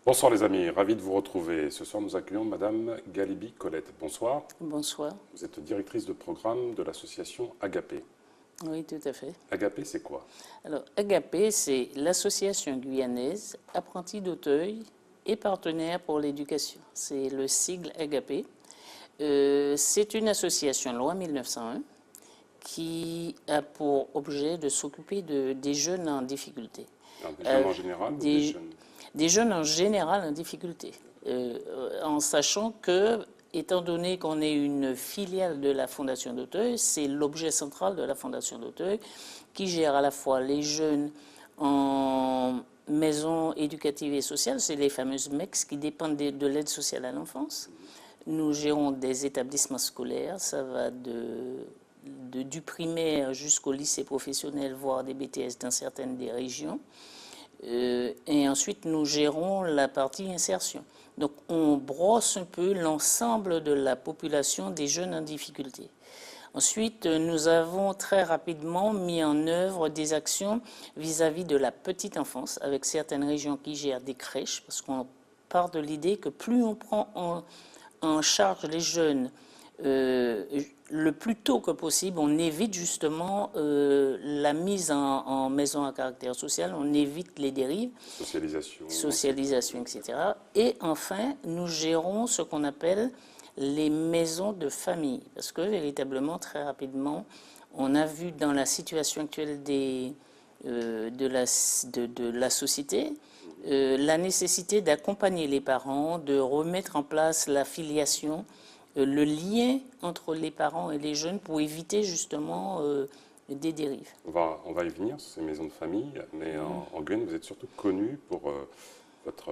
Bonsoir les amis, ravi de vous retrouver. Ce soir nous accueillons Madame Galibi Colette. Bonsoir. Bonsoir. Vous êtes directrice de programme de l'association Agapé. Oui, tout à fait. Agapé, c'est quoi? Alors, Agapé, c'est l'association guyanaise Apprentis d'Auteuil et partenaires pour l'éducation. C'est le sigle Agapé. C'est une association loi 1901 qui a pour objet de s'occuper des jeunes en difficulté. Des jeunes en général ou des jeunes? Des jeunes en général en difficulté. En sachant que, étant donné qu'on est une filiale de la Fondation d'Auteuil, c'est l'objet central de la Fondation d'Auteuil qui gère à la fois les jeunes en maison éducative et sociale, c'est les fameuses MEX qui dépendent de l'aide sociale à l'enfance. Nous gérons des établissements scolaires, ça va du primaire jusqu'au lycée professionnel, voire des BTS dans certaines des régions. Et ensuite, nous gérons la partie insertion. Donc, on brosse un peu l'ensemble de la population des jeunes en difficulté. Ensuite, nous avons très rapidement mis en œuvre des actions vis-à-vis de la petite enfance, avec certaines régions qui gèrent des crèches, parce qu'on part de l'idée que plus on prend en charge les jeunes le plus tôt que possible, on évite justement la mise en maison à caractère social, on évite les dérives, socialisation, etc. Et enfin, nous gérons ce qu'on appelle les maisons de famille, parce que véritablement, très rapidement, on a vu dans la situation actuelle de la société la nécessité d'accompagner les parents, de remettre en place la filiation, le lien entre les parents et les jeunes pour éviter justement des dérives. On va y venir sur ces maisons de famille, mais en Guyane, vous êtes surtout connu pour votre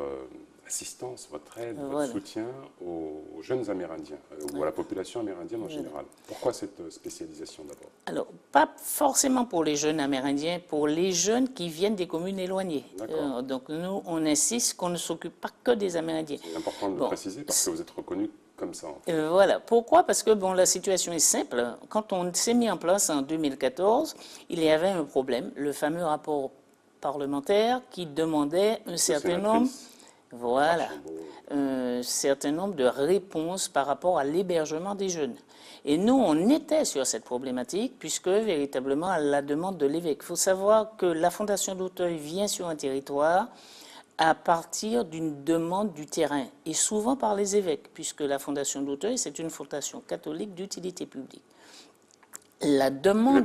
assistance, votre aide, votre soutien aux jeunes Amérindiens ou à la population amérindienne en général. Pourquoi cette spécialisation d'abord? Alors, pas forcément pour les jeunes Amérindiens, pour les jeunes qui viennent des communes éloignées. Donc nous, on insiste qu'on ne s'occupe pas que des Amérindiens. C'est important de le préciser parce que vous êtes reconnu comme ça. En fait. Voilà. Pourquoi? Parce que bon, la situation est simple. Quand on s'est mis en place en 2014, il y avait un problème, le fameux rapport parlementaire qui demandait un certain nombre, un certain nombre de réponses par rapport à l'hébergement des jeunes. Et nous, on était sur cette problématique puisque véritablement à la demande de l'évêque. Il faut savoir que la Fondation d'Auteuil vient sur un territoire à partir d'une demande du terrain, et souvent par les évêques, puisque la Fondation d'Auteuil, c'est une fondation catholique d'utilité publique. La demande,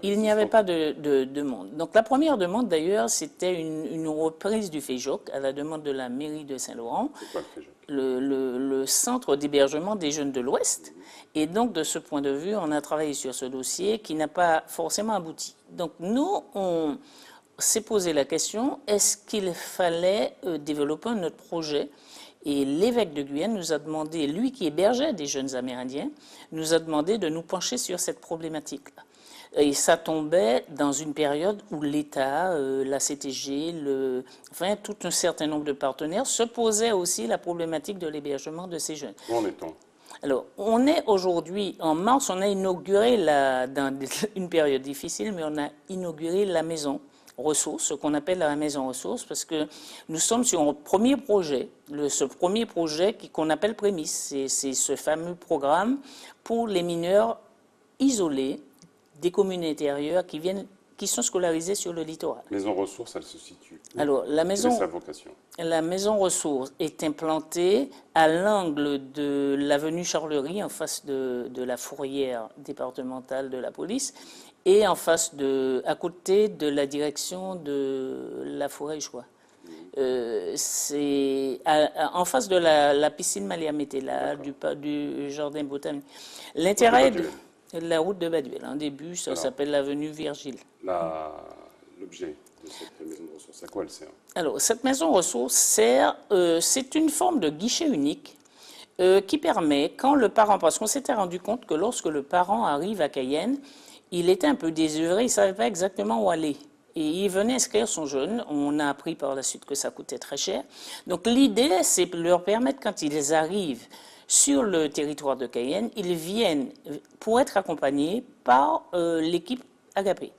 il n'y avait pas de demande. Donc la première demande, d'ailleurs, c'était une reprise du FEJOC, à la demande de la mairie de Saint-Laurent, le centre d'hébergement des jeunes de l'Ouest. Et donc, de ce point de vue, on a travaillé sur ce dossier qui n'a pas forcément abouti. Donc nous, on s'est posé la question, est-ce qu'il fallait développer notre projet? Et l'évêque de Guyane nous a demandé, lui qui hébergeait des jeunes Amérindiens, nous a demandé de nous pencher sur cette problématique-là. Et ça tombait dans une période où l'État, la CTG, enfin tout un certain nombre de partenaires se posaient aussi la problématique de l'hébergement de ces jeunes. Où en est-on? Alors, on est aujourd'hui, en mars, on a inauguré, dans une période difficile, mais on a inauguré la maison ressources, ce qu'on appelle la maison ressources, parce que nous sommes sur un premier projet, ce premier projet qu'on appelle Prémisse, c'est ce fameux programme pour les mineurs isolés des communes intérieures qui sont scolarisés sur le littoral. Maison ressources, elle se situe où? Alors, la maison, sa vocation? La maison ressources est implantée à l'angle de l'avenue Charlery, en face de la fourrière départementale de la police, et en face à côté de la direction de la forêt Échoua. C'est en face de la piscine Malia-Métella, du jardin botanique. L'intérêt de la route de Baduel. En début, ça s'appelle l'avenue Virgile. L'objet de cette maison de ressources, à quoi elle sert? Alors, cette maison ressources sert, c'est une forme de guichet unique qui permet, quand le parent, parce qu'on s'était rendu compte que lorsque le parent arrive à Cayenne, il était un peu désœuvré, il ne savait pas exactement où aller. Et il venait inscrire son jeune. On a appris par la suite que ça coûtait très cher. Donc l'idée, c'est de leur permettre, quand ils arrivent sur le territoire de Cayenne, ils viennent pour être accompagnés par l'équipe Agapé.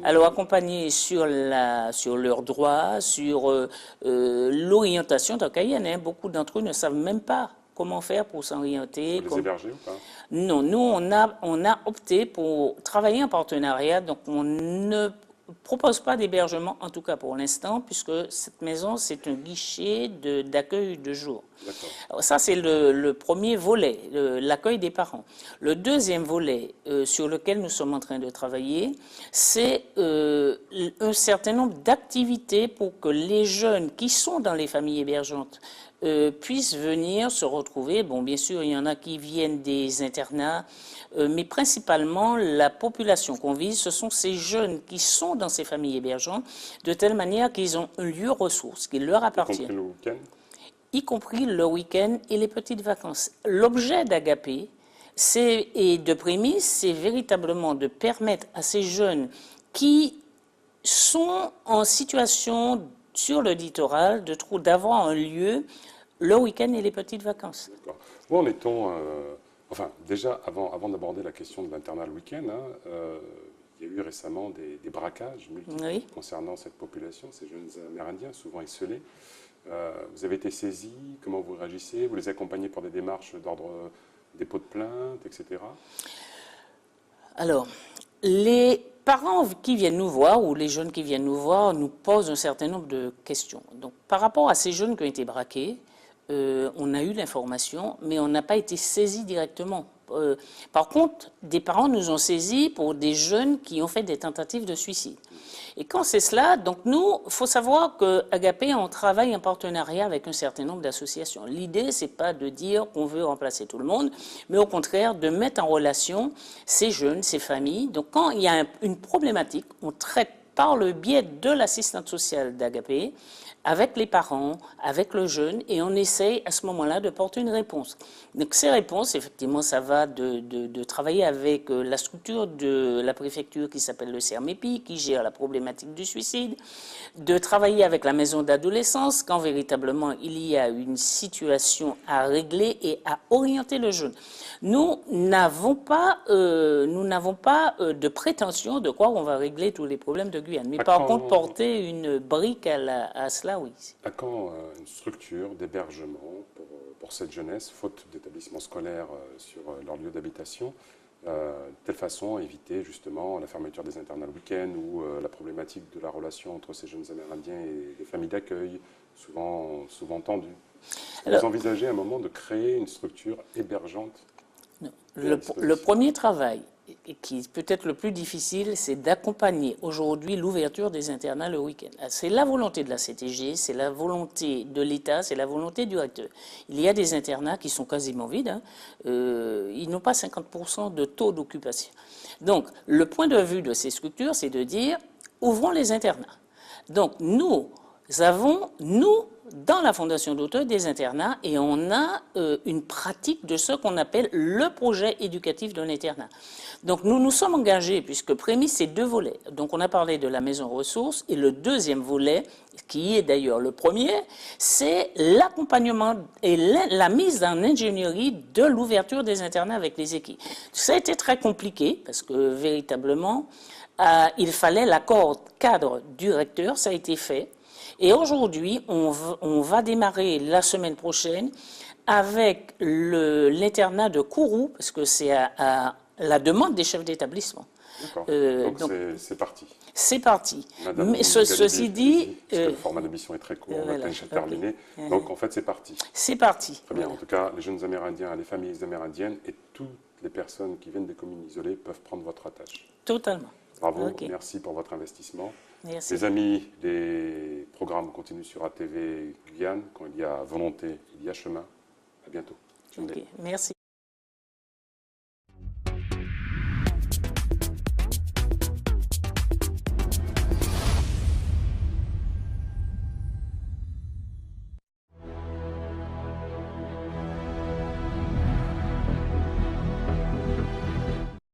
Alors, accompagner sur leurs droits, sur l'orientation. Donc, il y en a beaucoup d'entre eux ne savent même pas comment faire pour s'orienter. Vous les hébergez ou pas? Non, nous, on a opté pour travailler en partenariat. Donc, on ne propose pas d'hébergement, en tout cas pour l'instant, puisque cette maison, c'est un guichet d'accueil de jour. Alors ça, c'est le premier volet, l'accueil des parents. Le deuxième volet sur lequel nous sommes en train de travailler, c'est un certain nombre d'activités pour que les jeunes qui sont dans les familles hébergeantes puissent venir se retrouver. Bon, bien sûr, il y en a qui viennent des internats, mais principalement la population qu'on vise, ce sont ces jeunes qui sont dans ces familles hébergeantes, de telle manière qu'ils ont un lieu ressource qui leur appartient. Y compris le week-end? Y compris le week-end et les petites vacances. L'objet d'Agapé et de Prémisse, c'est véritablement de permettre à ces jeunes qui sont en situation sur le littoral d'avoir un lieu le week-end et les petites vacances. D'accord. Où en est-on enfin, déjà, avant d'aborder la question de l'internat le week-end, il y a eu récemment des braquages multiples concernant cette population, ces jeunes Amérindiens, souvent esselés. Vous avez été saisi, comment vous réagissez? Vous les accompagnez pour des démarches d'ordre dépôt de plainte, etc. Alors, les parents qui viennent nous voir, ou les jeunes qui viennent nous voir, nous posent un certain nombre de questions. Donc, par rapport à ces jeunes qui ont été braqués, on a eu l'information, mais on n'a pas été saisi directement. Par contre, des parents nous ont saisis pour des jeunes qui ont fait des tentatives de suicide. Et quand c'est cela, donc nous, il faut savoir qu'Agapé, on travaille en partenariat avec un certain nombre d'associations. L'idée, c'est pas de dire qu'on veut remplacer tout le monde, mais au contraire, de mettre en relation ces jeunes, ces familles. Donc quand il y a une problématique, on traite par le biais de l'assistante sociale d'Agapé, avec les parents, avec le jeune, et on essaye à ce moment-là de porter une réponse. Donc ces réponses, effectivement, ça va de travailler avec la structure de la préfecture qui s'appelle le CERMEPI, qui gère la problématique du suicide, de travailler avec la maison d'adolescence quand véritablement il y a une situation à régler et à orienter le jeune. Nous n'avons pas de prétention de croire qu'on va régler tous les problèmes de Guyane. Mais par contre, porter une brique à cela, oui. À quand une structure d'hébergement pour cette jeunesse, faute d'établissements scolaires sur leur lieu d'habitation, de telle façon à éviter justement la fermeture des internats le week-end ou la problématique de la relation entre ces jeunes Amérindiens et les familles d'accueil, souvent tendues. Vous envisagez à un moment de créer une structure hébergeante? Non. Le premier travail, qui est peut-être le plus difficile, c'est d'accompagner aujourd'hui l'ouverture des internats le week-end. C'est la volonté de la CTG, c'est la volonté de l'État, c'est la volonté du recteur. Il y a des internats qui sont quasiment vides, hein. Ils n'ont pas 50% de taux d'occupation. Donc, le point de vue de ces structures, c'est de dire, ouvrons les internats. Donc, nous avons, dans la Fondation d'Auteuil, des internats et on a une pratique de ce qu'on appelle le projet éducatif d'un internat. Donc nous nous sommes engagés, puisque Prémisse, c'est deux volets. Donc on a parlé de la maison ressources et le deuxième volet, qui est d'ailleurs le premier, c'est l'accompagnement et la mise en ingénierie de l'ouverture des internats avec les équipes. Ça a été très compliqué parce que véritablement, il fallait l'accord cadre du recteur, ça a été fait. Et aujourd'hui, on va démarrer la semaine prochaine avec l'internat de Kourou, parce que c'est à la demande des chefs d'établissement. D'accord. Donc c'est parti. C'est parti. Madame mais ceci dit... le format d'émission est très court, on va déjà terminer. Donc en fait, c'est parti. C'est parti. Très bien. En tout cas, les jeunes Amérindiens, les familles amérindiennes et toutes les personnes qui viennent des communes isolées peuvent prendre votre attache. Totalement. Bravo, merci pour votre investissement. Merci. Les amis, les programmes continuent sur ATV Guyane. Quand il y a volonté, il y a chemin. À bientôt. Merci.